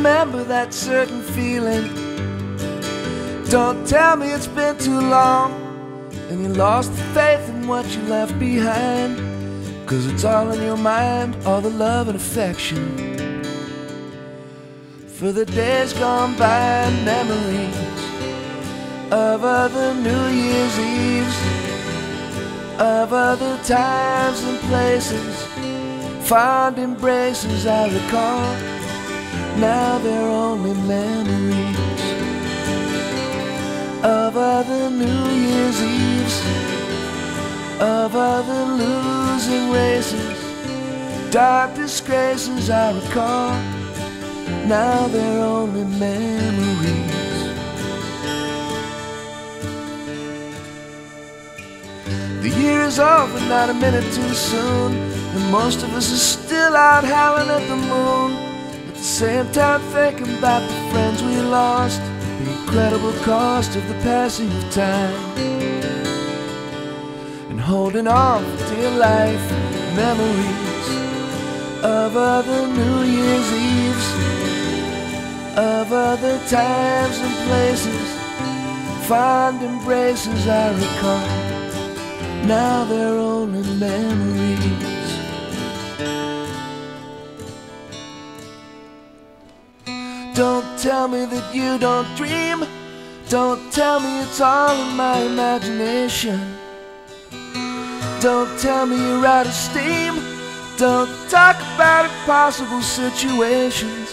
remember that certain feeling. Don't tell me it's been too long and you lost the faith in what you left behind, 'cause it's all in your mind, all the love and affection for the days gone by and memories of other New Year's Eves, of other times and places, fond embraces I recall. Now they're only memories of other New Year's Eves, of other losing races, dark disgraces I recall. Now they're only memories. The year is over, not a minute too soon, and most of us are still out howling at the moon, at the same time thinking about the friends we lost, the incredible cost of the passing of time, and holding on for dear life, memories of other New Year's Eves, of other times and places, fond embraces I recall. Now they're only memories. Don't tell me that you don't dream. Don't tell me it's all in my imagination. Don't tell me you're out of steam. Don't talk about impossible situations,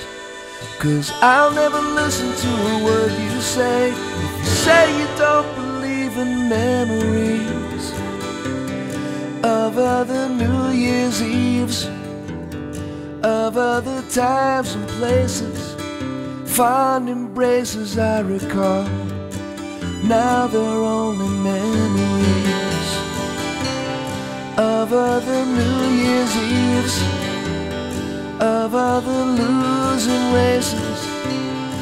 'cause I'll never listen to a word you say if you say you don't believe in memories of other New Year's Eves, of other times and places, fond embraces I recall. Now they're only memories of other New Year's Eves, of other losing races,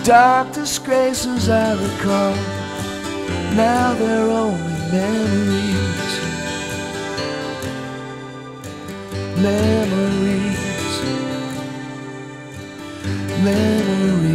dark disgraces I recall. Now they're only memories. Memories, memories.